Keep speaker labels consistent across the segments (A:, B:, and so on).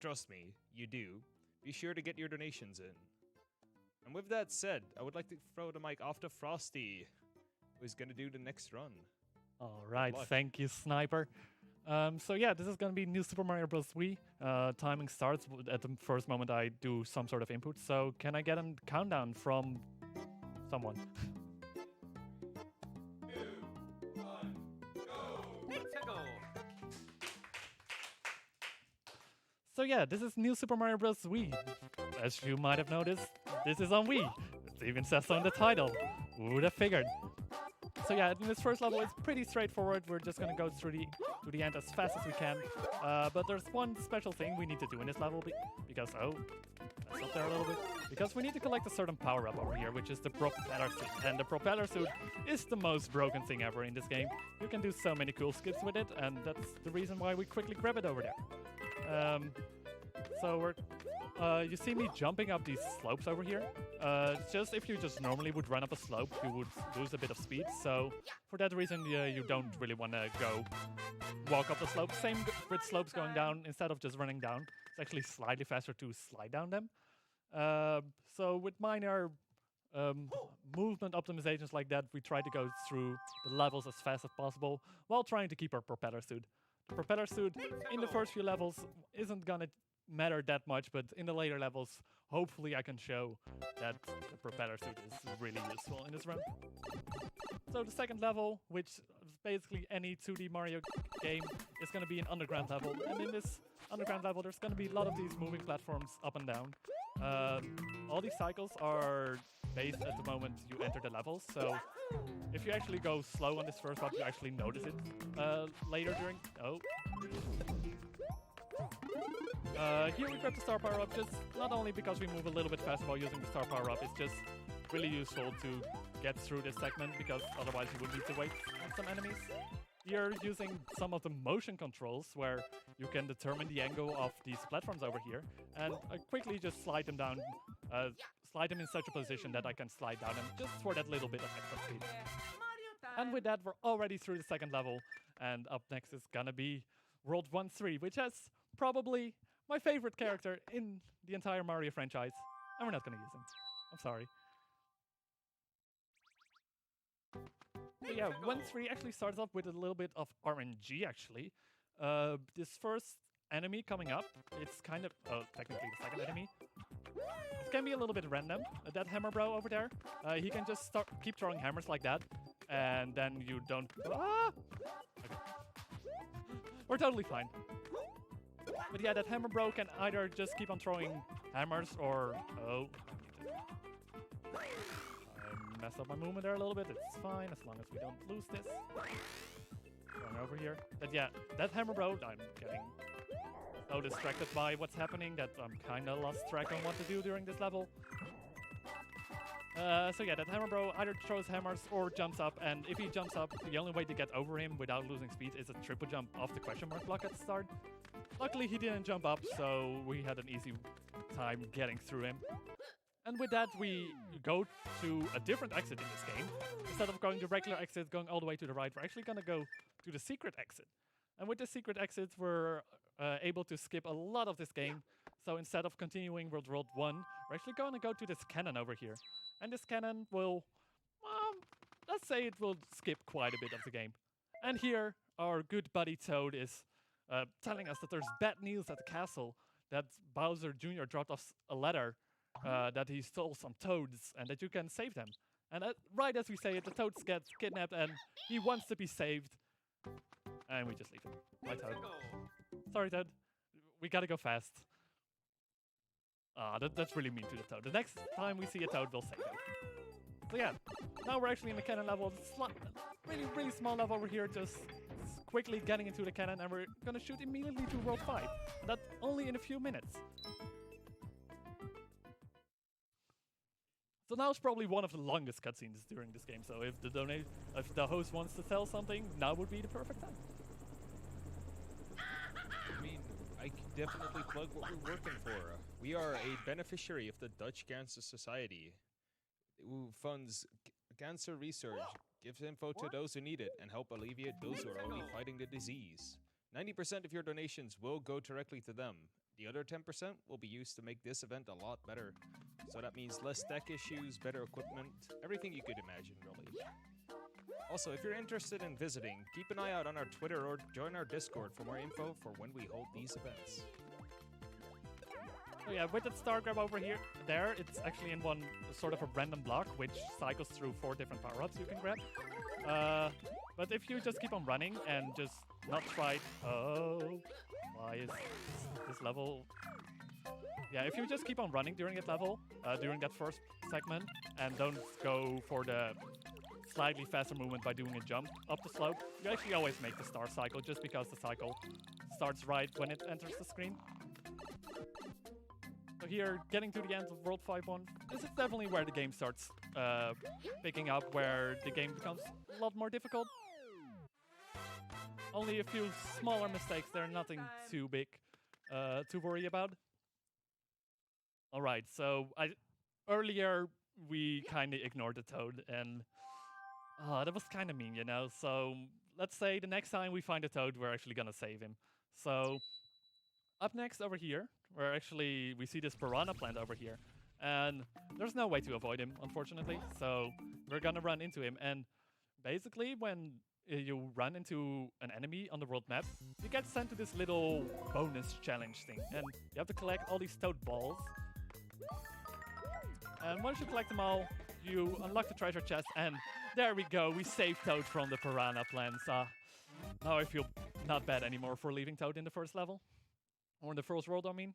A: trust me, you do. Be sure to get your donations in. And with that said, I would like to throw the mic off to Frosty, who's gonna do the next run.
B: All right,
A: luck.
B: thank you, Sniper. So yeah, this is gonna be New Super Mario Bros. Wii. Timing starts at the first moment I do some sort of input. So can I get a countdown from someone?
C: 2, 1, go!
B: So yeah, this is New Super Mario Bros. Wii. As you might have noticed, this is on Wii. It even says so in the title. Who would have figured? So yeah, in this first level, it's pretty straightforward. We're just gonna go through to the end as fast as we can. But there's one special thing we need to do in this level because that's up there a little bit. Because we need to collect a certain power-up over here, which is the propeller suit. And the propeller suit is the most broken thing ever in this game. You can do so many cool skips with it, and that's the reason why we quickly grab it over there. You see me jumping up these slopes over here. Just if you just normally would run up a slope, you would lose a bit of speed. So for that reason, you don't really want to go walk up the slope. Same with slopes going down. Instead of just running down, it's actually slightly faster to slide down them. So with minor movement optimizations like that, we try to go through the levels as fast as possible while trying to keep our propeller suit. The propeller suit in the first few levels isn't gonna matter that much, but in the later levels, hopefully I can show that the propeller suit is really useful in this run. So the second level, which is basically any 2D Mario game, is going to be an underground level. And in this underground level, there's going to be a lot of these moving platforms up and down. All these cycles are based at the moment you enter the levels. So if you actually go slow on this first one, you actually notice it later during... Here we grab the star power up, just not only because we move a little bit faster while using the star power up, it's just really useful to get through this segment because otherwise you would need to wait on some enemies. You're using some of the motion controls where you can determine the angle of these platforms over here and quickly just slide them down, slide them in such a position that I can slide down them just for that little bit of extra speed. And with that, we're already through the second level, and up next is gonna be World 1-3, which has probably my favorite character in the entire Mario franchise, and we're not gonna use him. I'm sorry. So yeah, 1-3 actually starts off with a little bit of RNG, actually. This first enemy coming up, it's kind of, technically the second enemy. It can be a little bit random. That hammer bro over there, he can just keep throwing hammers like that, and then you don't... Ah! Okay. We're totally fine. But yeah, that hammer bro can either just keep on throwing hammers or... I messed up my movement there a little bit. It's fine as long as we don't lose this. Going over here. But yeah, that hammer bro, I'm getting so distracted by what's happening that I'm kind of lost track on what to do during this level. So yeah, that hammer bro either throws hammers or jumps up, and if he jumps up, the only way to get over him without losing speed is a triple jump off the question mark block at the start. Luckily he didn't jump up, so we had an easy time getting through him. And with that, we go to a different exit in this game. Instead of going the regular exit, going all the way to the right, we're actually gonna go to the secret exit. And with the secret exit, we're able to skip a lot of this game. So instead of continuing with World 1, we're actually gonna go to this cannon over here. And this cannon will, let's say it will skip quite a bit of the game. And here, our good buddy Toad is telling us that there's bad news at the castle, that Bowser Jr. dropped off a letter that he stole some toads and that you can save them. And right as we say it, the toads get kidnapped and he wants to be saved. And we just leave him. Bye, Toad. Sorry, Toad. We gotta go fast. That's really mean to the Toad. The next time we see a Toad, we'll save him. So yeah, now we're actually in the cannon level. Really, really small level over here, just quickly getting into the cannon, and we're gonna shoot immediately to World 5. That only in a few minutes. So now it's probably one of the longest cutscenes during this game. So if the host wants to tell something, now would be the perfect time.
A: I mean, I can definitely plug what we're working for. We are a beneficiary of the Dutch Cancer Society, who funds cancer research, gives info to those who need it, and help alleviate those who are only fighting the disease. 90% of your donations will go directly to them. The other 10% will be used to make this event a lot better. So that means less tech issues, better equipment, everything you could imagine, really. Also, if you're interested in visiting, keep an eye out on our Twitter or join our Discord for more info for when we hold these events.
B: So yeah, with the star grab over here, it's actually in one sort of a random block, which cycles through 4 different power-ups you can grab. But if you just keep on running and just not try... Oh, why is this level... Yeah, if you just keep on running during that level, during that first segment, and don't go for the slightly faster movement by doing a jump up the slope, you actually always make the star cycle just because the cycle starts right when it enters the screen. So here, getting to the end of World 5-1, this is definitely where the game starts picking up, where the game becomes a lot more difficult. Only a few smaller mistakes there, nothing too big to worry about. Alright, so earlier we kind of ignored the toad, and that was kind of mean, you know? So let's say the next time we find a toad, we're actually gonna save him. So up next over here, we see this piranha plant over here, and there's no way to avoid him, unfortunately. So we're gonna run into him, and basically when you run into an enemy on the world map, you get sent to this little bonus challenge thing, and you have to collect all these toad balls. And once you collect them all, you unlock the treasure chest, and there we go, we saved Toad from the piranha plants. Now I feel not bad anymore for leaving Toad in the first level. Or in the first world, I mean.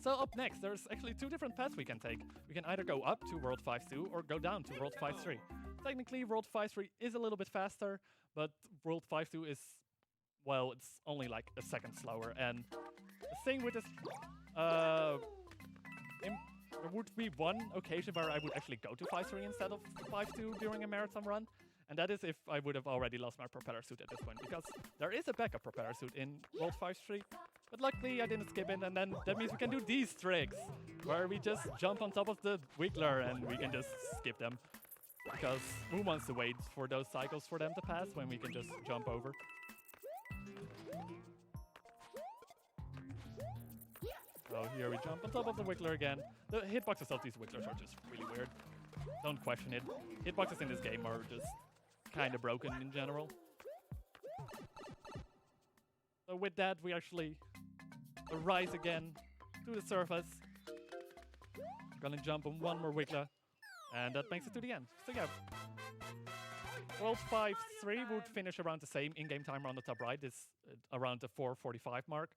B: So up next, there's actually 2 different paths we can take. We can either go up to World 5-2 or go down to World 5-3. Technically, World 5-3 is a little bit faster, but World 5-2 is, well, it's only like a second slower. And the thing with this... there would be one occasion where I would actually go to 5-3 instead of 5-2 during a marathon run, and that is if I would have already lost my propeller suit at this point, because there is a backup propeller suit in World 5-3, but luckily I didn't skip it, and then that means we can do these tricks, where we just jump on top of the Wiggler and we can just skip them, because who wants to wait for those cycles for them to pass when we can just jump over? So here we jump on top of the Wiggler again. The hitboxes of these Wigglers are just really weird. Don't question it. Hitboxes in this game are just kind of broken in general. So with that, we actually rise again to the surface. Gonna jump on one more Wiggler, and that makes it to the end. So yeah, World 5-3 would finish around the same in-game timer on the top right. It's around the 4:45 mark.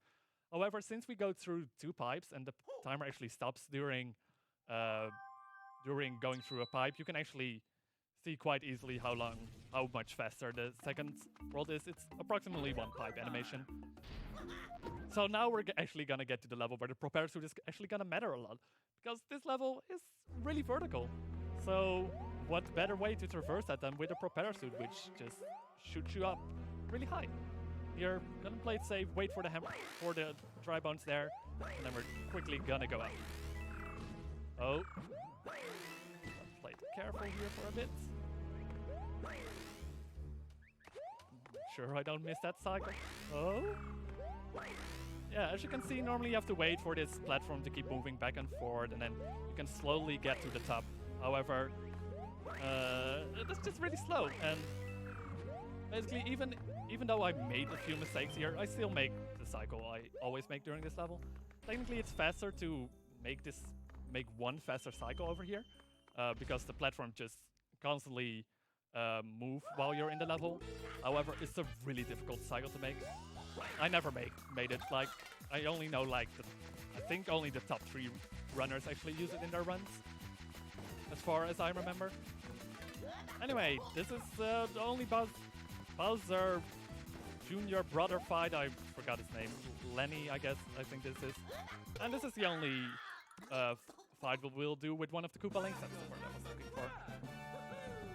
B: However, since we go through 2 pipes and the timer actually stops during going through a pipe, you can actually see quite easily how much faster the second world is. It's approximately 1 pipe animation. So now we're actually gonna get to the level where the propeller suit is actually gonna matter a lot, because this level is really vertical. So what better way to traverse that than with a propeller suit, which just shoots you up really high. You're gonna play it safe, wait for the dry bones there, and then we're quickly gonna go up. Oh. Let's play it careful here for a bit. Sure I don't miss that cycle. Oh. Yeah, as you can see, normally you have to wait for this platform to keep moving back and forth, and then you can slowly get to the top. However, that's just really slow, and basically even though I made a few mistakes here, I still make the cycle I always make during this level. Technically, it's faster to make one faster cycle over here, because the platform just constantly move while you're in the level. However, it's a really difficult cycle to make. I never made it. Like, I only know I think only the top 3 runners actually use it in their runs, as far as I remember. Anyway, this is the only Bowser Junior brother fight. I forgot his name. Lenny, I think this is. And this is the only fight we'll do with one of the Koopa Links. That's the word I was looking for.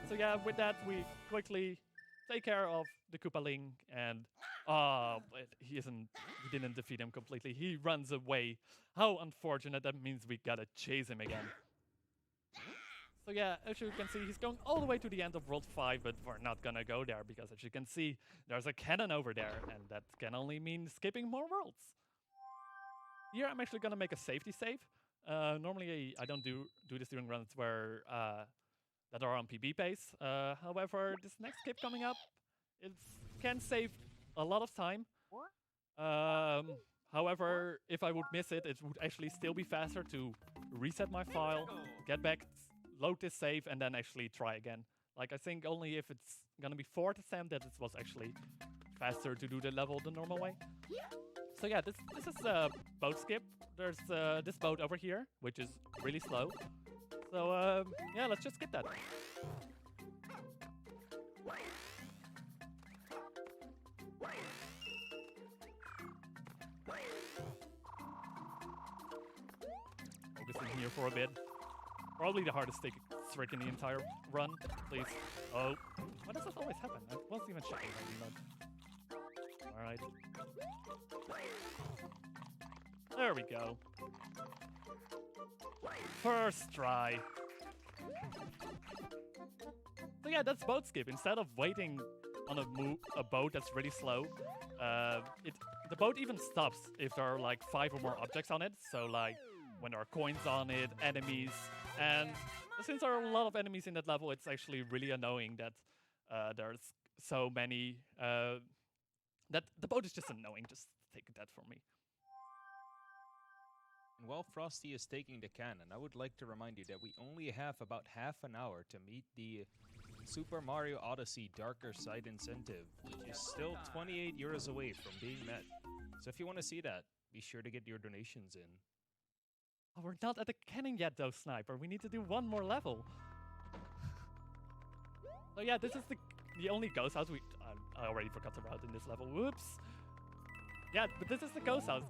B: So yeah, with that, we quickly take care of the Koopa Link, and but he didn't defeat him completely. He runs away. How unfortunate. That means we gotta chase him again. So yeah, as you can see, he's going all the way to the end of World 5, but we're not gonna go there, because as you can see, there's a cannon over there, and that can only mean skipping more worlds. Here I'm actually gonna make a safety save. Normally I don't do this during runs where that are on PB pace. However, this next skip coming up, it can save a lot of time. However, if I would miss it, it would actually still be faster to reset my file, get back, load this save, and then actually try again. Like, I think only if it's gonna be fourth attempt that it was actually faster to do the level the normal way. So yeah, this is a boat skip. There's this boat over here, which is really slow. So yeah, let's just skip that. Focusing here for a bit. Probably the hardest trick in the entire run. Please. Oh, why does this always happen? I wasn't even checking that. All right. There we go. First try. So yeah, that's boat skip. Instead of waiting on a boat that's really slow, the boat even stops if there are like 5 or more objects on it. So like when there are coins on it, enemies, and since there are a lot of enemies in that level, it's actually really annoying that there's so many. That the boat is just annoying. Just take that from me.
A: And while Frosty is taking the cannon, I would like to remind you that we only have about half an hour to meet the Super Mario Odyssey Darker Side incentive, which is still 28 euros away from being met. So if you want to see that, be sure to get your donations in.
B: Oh, we're not at the cannon yet, though, Sniper. We need to do one more level. So yeah, this is the only ghost house I already forgot the route in this level. Whoops. Yeah, but this is the ghost house.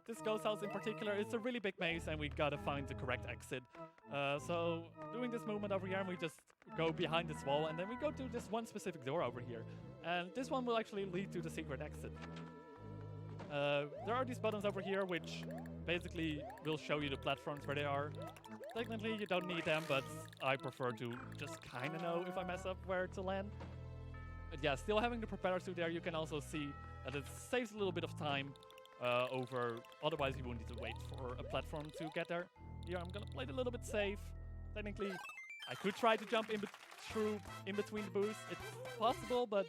B: This ghost house in particular, it's a really big maze, and we gotta find the correct exit. So doing this movement over here, and we just go behind this wall, and then we go to this one specific door over here. And this one will actually lead to the secret exit. There are these buttons over here, which basically will show you the platforms where they are. Technically, you don't need them, but I prefer to just kind of know if I mess up where to land. But yeah, still having the propeller suit there, you can also see that it saves a little bit of time over. Otherwise, you will need to wait for a platform to get there. Here, I'm gonna play it a little bit safe. Technically, I could try to jump in between the booths. It's possible, but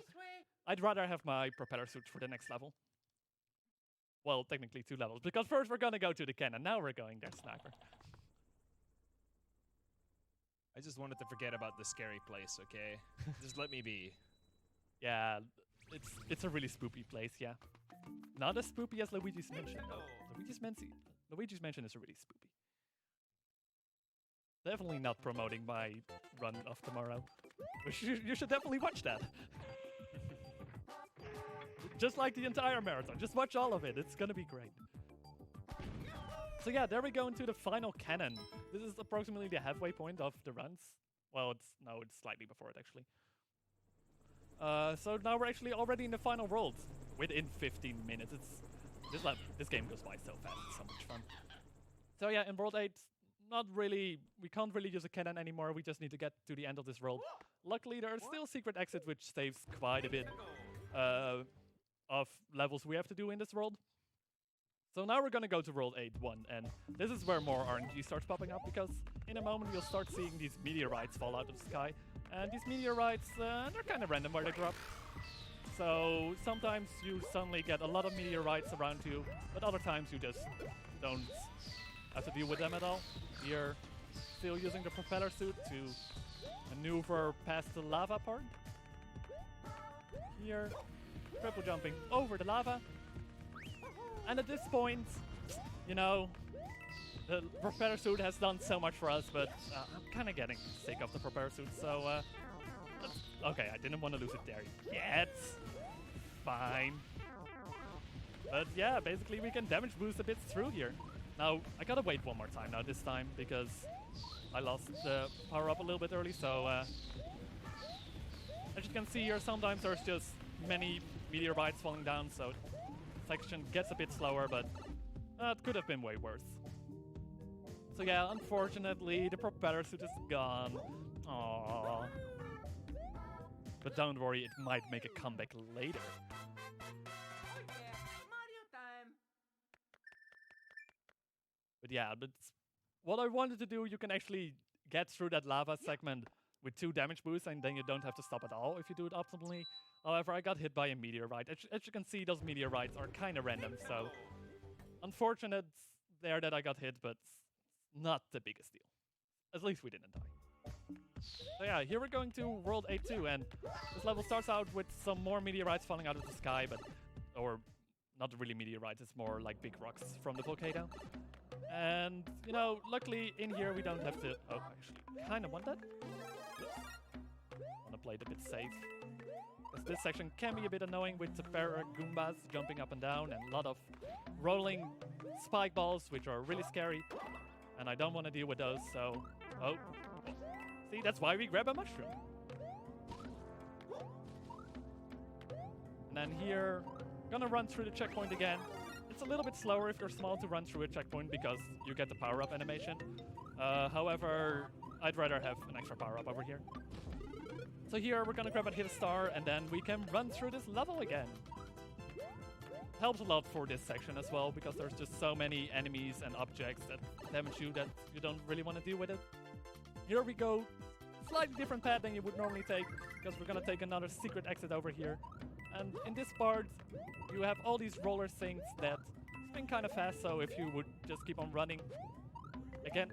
B: I'd rather have my propeller suit for the next level. Well, technically 2 levels, because first we're gonna go to the cannon. Now we're going there, Sniper.
A: I just wanted to forget about the scary place, okay? Just let me be.
B: Yeah, it's a really spoopy place, yeah. Not as spoopy as Luigi's Mansion, though. Luigi's Mansion is really spoopy. Definitely not promoting my run of tomorrow. You should definitely watch that. Just like the entire marathon. Just watch all of it. It's gonna be great. So yeah, there we go into the final cannon. This is approximately the halfway point of the runs. Well, it's slightly before it, actually. So now we're actually already in the final world within 15 minutes. This game goes by so fast. It's so much fun. So yeah, in World 8, we can't really use a cannon anymore. We just need to get to the end of this world. Luckily, there are still secret exits, which saves quite a bit of levels we have to do in this world. So now we're gonna go to World 8-1, and this is where more RNG starts popping up, because in a moment you'll start seeing these meteorites fall out of the sky. And these meteorites, they're kind of random where they drop. So sometimes you suddenly get a lot of meteorites around you, but other times you just don't have to deal with them at all. Here, still using the propeller suit to maneuver past the lava part. Here, triple jumping over the lava. And at this point, you know, the propeller suit has done so much for us, but I'm kind of getting sick of the propeller suit, so okay, I didn't want to lose it there yet. Fine. But yeah, basically we can damage boost a bit through here. Now, I gotta wait one more time now this time, because I lost the power up a little bit early, so as you can see here, sometimes there's just many meteorites falling down, so section gets a bit slower, but it could have been way worse. So yeah, unfortunately, the propeller suit is gone. Aww. But don't worry, it might make a comeback later. But yeah, but what I wanted to do, you can actually get through that lava segment with 2 damage boosts, and then you don't have to stop at all if you do it optimally. However, I got hit by a meteorite. As you can see, those meteorites are kind of random, so unfortunate there that I got hit, but not the biggest deal. At least we didn't die. So yeah, here we're going to World 8-2, and this level starts out with some more meteorites falling out of the sky, or not really meteorites, it's more like big rocks from the volcano. And, you know, luckily in here we don't have to... Oh, actually, kind of want that. Want to play it a bit safe. Because this section can be a bit annoying with the Goombas jumping up and down and a lot of rolling spike balls, which are really scary. And I don't want to deal with those, so... Oh. See, that's why we grab a mushroom. And then here, gonna run through the checkpoint again. It's a little bit slower if you're small to run through a checkpoint because you get the power-up animation. However, I'd rather have an extra power-up over here. So here, we're gonna grab and hit a star, and then we can run through this level again. Helps a lot for this section as well, because there's just so many enemies and objects that damage you that you don't really want to deal with it. Here we go. Slightly different path than you would normally take, because we're gonna take another secret exit over here. And in this part, you have all these roller things that spin kind of fast, so if you would just keep on running, again,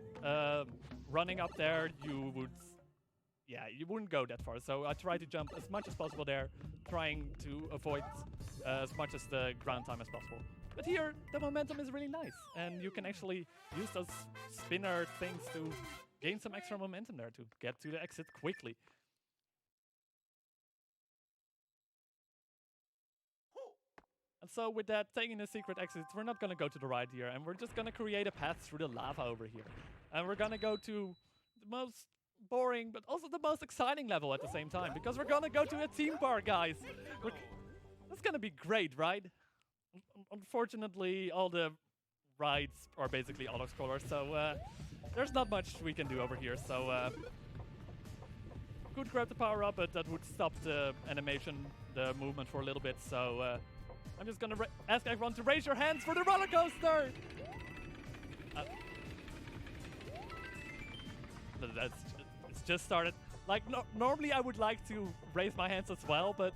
B: running up there, you wouldn't go that far. So I try to jump as much as possible there, trying to avoid as much as the ground time as possible. But here, the momentum is really nice, and you can actually use those spinner things to gain some extra momentum there to get to the exit quickly. And so with that, taking the secret exit, we're not going to go to the right here, and we're just going to create a path through the lava over here. And we're going to go to the most boring, but also the most exciting level at the same time, because we're going to go to a theme park, guys. That's going to be great, right? Unfortunately, all the rides are basically auto-scrollers, so there's not much we can do over here. So could grab the power-up, but that would stop the animation, the movement for a little bit, so... I'm just gonna ask everyone to raise your hands for the roller coaster! It's just started. Like, normally I would like to raise my hands as well, but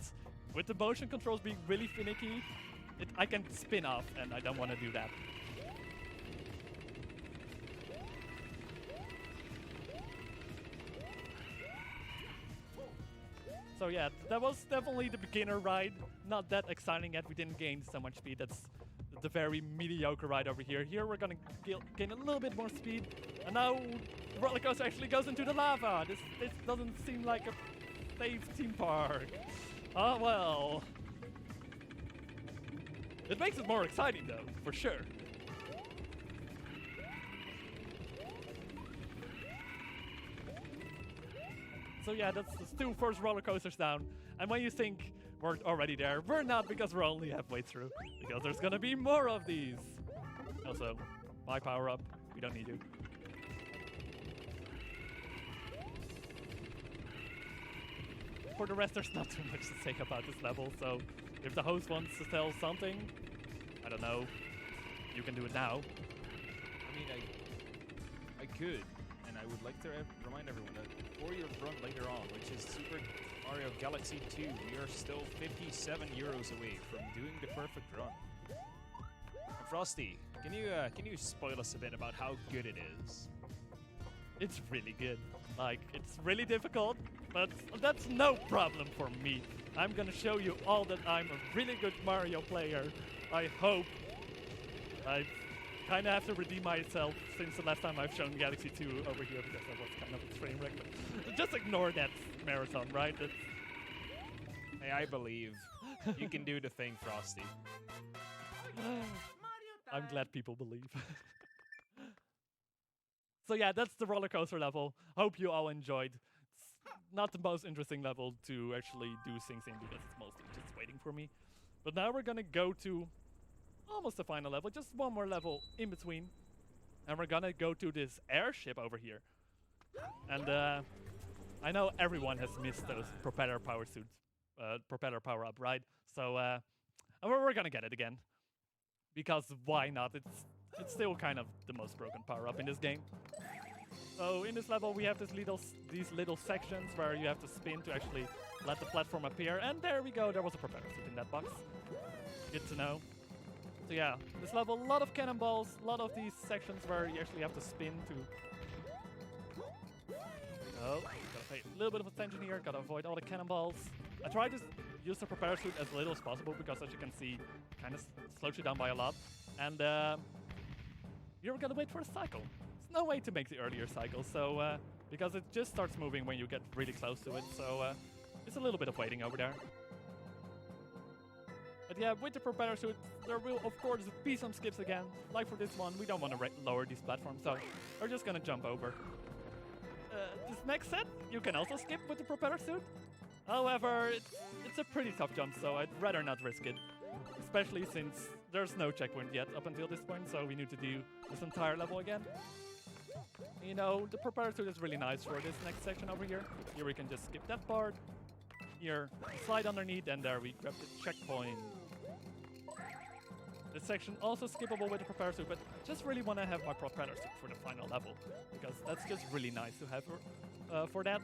B: with the motion controls being really finicky, I can spin off, and I don't want to do that. So yeah, that was definitely the beginner ride. Not that exciting yet, we didn't gain so much speed. That's the very mediocre ride over here. Here we're gonna gain a little bit more speed. And now the roller coaster actually goes into the lava. This doesn't seem like a safe theme park. Oh well. It makes it more exciting though, for sure. So yeah, that's the 2 first roller coasters down. And when you think we're already there, we're not, because we're only halfway through. Because there's gonna be more of these. Also, my power up, we don't need you. For the rest, there's not too much to say about this level, so if the host wants to tell something, I don't know, you can do it now.
A: I mean, I could, and I would like to remind everyone that for your run later on, which is Super Mario Galaxy 2, we are still 57 euros away from doing the perfect run. And Frosty, can you spoil us a bit about how good it is?
B: It's really good. Like, it's really difficult, but that's no problem for me. I'm gonna show you all that I'm a really good Mario player. I hope. I kind of have to redeem myself since the last time I've shown Galaxy 2 over here, because that was kind of a train wreck. But just ignore that marathon, right?
A: Hey, I believe. You can do the thing, Frosty.
B: I'm glad people believe. So yeah, that's the roller coaster level. Hope you all enjoyed. It's not the most interesting level to actually do things in, because it's mostly just waiting for me. But now we're gonna go to almost the final level, just one more level in between. And we're gonna go to this airship over here. And I know everyone has missed those propeller power suits, propeller power up, right? So we're gonna get it again. Because why not? It's it's still kind of the most broken power-up in this game. So in this level, we have these little sections where you have to spin to actually let the platform appear. And there we go, there was a propeller suit in that box. Good to know. So yeah, this level, a lot of cannonballs, a lot of these sections where you actually have to spin to... Oh, gotta pay a little bit of attention here, gotta avoid all the cannonballs. I try to use the propeller suit as little as possible because, as you can see, kind of slows you down by a lot. And you're gonna wait for a cycle. There's no way to make the earlier cycle, so because it just starts moving when you get really close to it, so it's a little bit of waiting over there. But yeah, with the propeller suit, there will of course be some skips again. Like for this one, we don't want to lower these platforms, so we're just gonna jump over. This next set, you can also skip with the propeller suit. However, it's a pretty tough jump, so I'd rather not risk it. Especially since there's no checkpoint yet up until this point, so we need to do this entire level again. You know, the propeller suit is really nice for this next section over here. Here we can just skip that part. Here, slide underneath, and there we grab the checkpoint. This section also skippable with the propeller suit, but I just really want to have my propeller suit for the final level, because that's just really nice to have for that.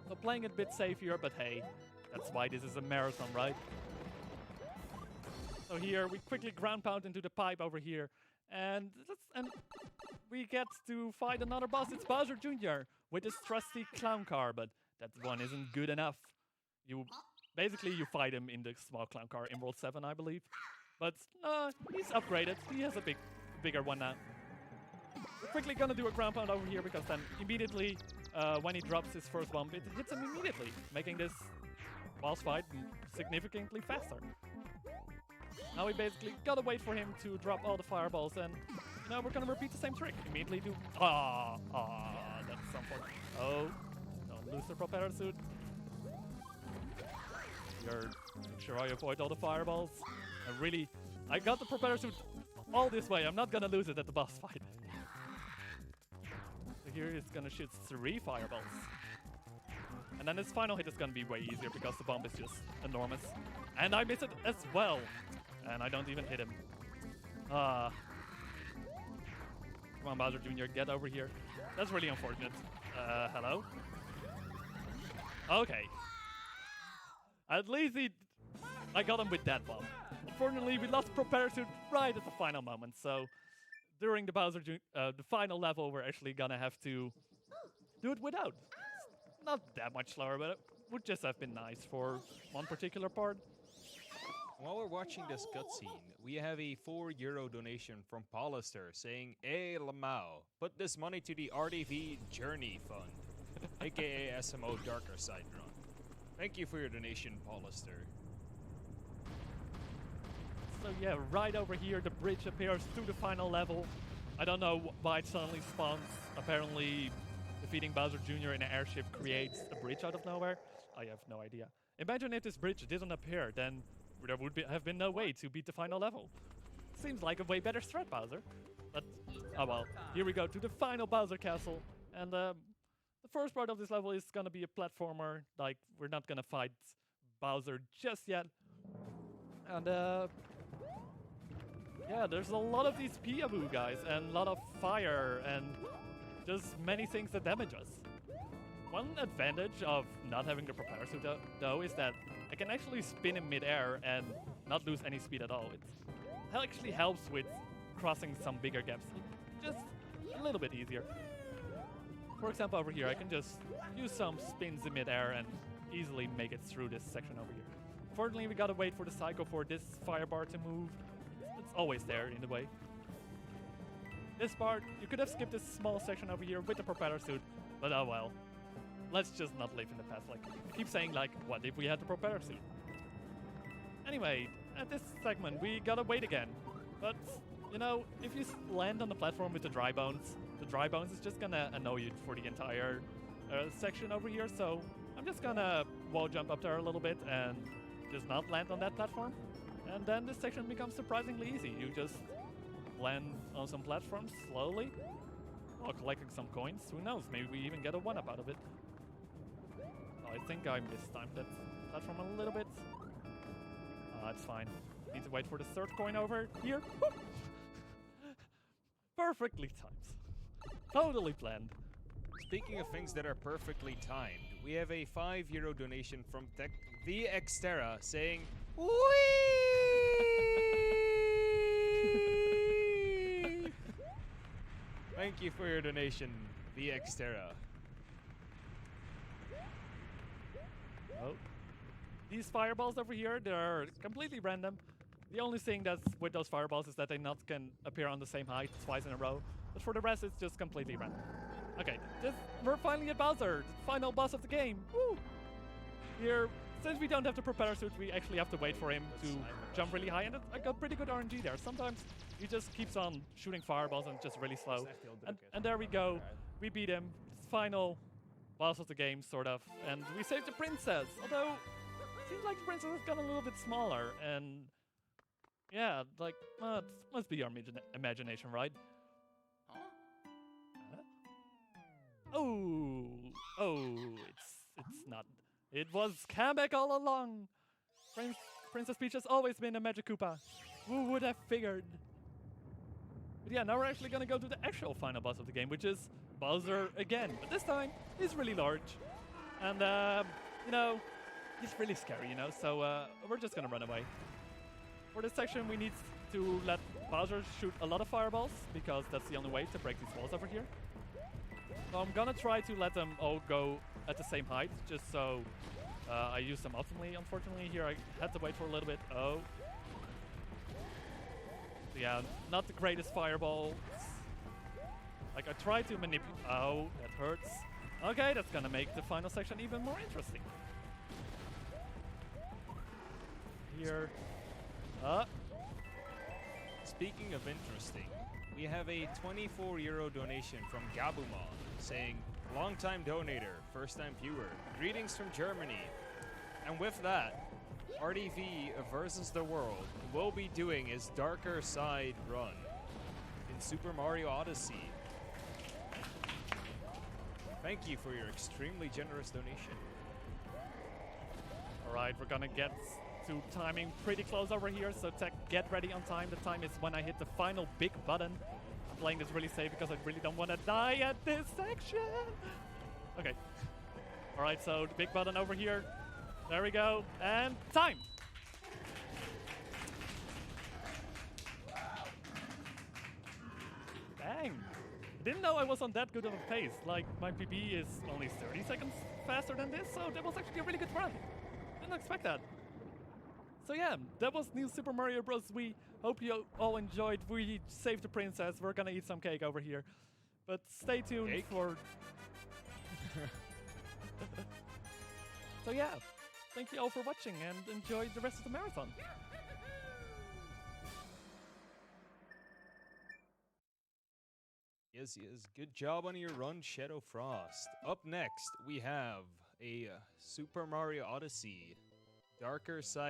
B: So playing it a bit safer, but hey, that's why this is a marathon, right? So here we quickly ground pound into the pipe over here, and we get to fight another boss. It's Bowser Jr. with his trusty clown car, but that one isn't good enough. Basically you fight him in the small clown car in World 7, I believe. But he's upgraded. He has a bigger one now. We're quickly gonna do a ground pound over here because then immediately when he drops his first bomb, it hits him immediately, making this boss fight significantly faster. Now we basically gotta wait for him to drop all the fireballs, and now we're gonna repeat the same trick. Immediately do... that's unfortunate. Oh, don't lose the propeller suit. Make sure I avoid all the fireballs. I got the propeller suit all this way. I'm not gonna lose it at the boss fight. So here he's gonna shoot 3 fireballs. And then his final hit is gonna be way easier because the bomb is just enormous. And I miss it as well. And I don't even hit him. Come on, Bowser Jr., get over here. That's really unfortunate. Hello? Okay. At least I got him with that bomb. Unfortunately, we lost propeller suit right at the final moment. So during the the final level, we're actually gonna have to do it without. It's not that much slower, but it would just have been nice for one particular part.
A: While we're watching this cutscene, we have a €4 donation from Paulister saying, "Hey Lamau, put this money to the RDV Journey Fund, aka SMO Darker Side Run." Thank you for your donation, Paulister.
B: So yeah, right over here, the bridge appears to the final level. I don't know why it suddenly spawns. Apparently, defeating Bowser Jr. in an airship creates a bridge out of nowhere. I have no idea. Imagine if this bridge didn't appear, then there would have been no way to beat the final level. Seems like a way better strat, Bowser. But, oh well. Here we go to the final Bowser Castle. And the first part of this level is gonna be a platformer. Like, we're not gonna fight Bowser just yet. And, yeah, there's a lot of these peekaboo guys, and a lot of fire, and just many things that damage us. One advantage of not having the propeller suit, though, is that I can actually spin in midair and not lose any speed at all. It actually helps with crossing some bigger gaps, just a little bit easier. For example, over here, I can just use some spins in midair and easily make it through this section over here. Unfortunately, we gotta wait for the cycle for this fire bar to move. It's always there in the way. This part, you could have skipped this small section over here with the propeller suit, but oh well. Let's just not live in the past. Like, keep saying like, what if we had the propeller suit? Anyway, at this segment, we gotta wait again. But, you know, if you land on the platform with the dry bones is just gonna annoy you for the entire section over here. So I'm just gonna wall jump up there a little bit and just not land on that platform. And then this section becomes surprisingly easy. You just land on some platforms slowly while collecting some coins. Who knows, maybe we even get a 1-up out of it. Oh, I think I mistimed that platform a little bit. It's fine. Need to wait for the third coin over here. Perfectly timed. Totally planned.
A: Speaking of things that are perfectly timed, we have a €5 donation from the Xterra saying, "Wee!" Thank you for your donation, the Xterra.
B: Oh. These fireballs over here, they're completely random. The only thing that's with those fireballs is that they not can appear on the same height twice in a row. But for the rest, it's just completely random. Okay, we're finally at Bowser, the final boss of the game. Woo! Here, since we don't have the propeller suit, we actually have to wait for him to jump really high. And I got pretty good RNG there. Sometimes he just keeps on shooting fireballs and just really slow. And there we go. We beat him. Final boss of the game, sort of. And we saved the princess. Although, it seems like the princess has gotten a little bit smaller. And yeah, like, it must be our imagination, right? Oh, it's not. It was Kamek all along. Princess Peach has always been a Magic Koopa. Who would have figured? But yeah, now we're actually gonna go to the actual final boss of the game, which is Bowser again. But this time, he's really large. And, you know, he's really scary, you know, so we're just gonna run away. For this section, we need to let Bowser shoot a lot of fireballs, because that's the only way to break these walls over here. So I'm gonna try to let them all go at the same height, just so I use them optimally. Unfortunately, here I had to wait for a little bit. Oh. So yeah, not the greatest fireballs. Like, I tried to manipulate. Oh, that hurts. Okay, that's gonna make the final section even more interesting. Here.
A: Speaking of interesting, we have a €24 donation from Gabumon saying, "Long-time donator, first-time viewer, greetings from Germany." And with that, RDV versus the world will be doing his darker side run in Super Mario Odyssey. Thank you for your extremely generous donation.
B: Alright, we're gonna get to timing pretty close over here, so Tech, get ready on time. The time is when I hit the final big button. I'm playing this really safe because I really don't want to die at this section. Okay. Alright, so the big button over here. There we go. And time! Dang. I didn't know I was on that good of a pace. Like, my PB is only 30 seconds faster than this, so that was actually a really good run. Didn't expect that. So yeah, that was New Super Mario Bros. We hope you all enjoyed. We saved the princess. We're gonna eat some cake over here. But stay tuned for... So yeah, thank you all for watching and enjoy the rest of the marathon.
A: Yes, good job on your run, ShadowFrost. Up next, we have a Super Mario Odyssey Darker Side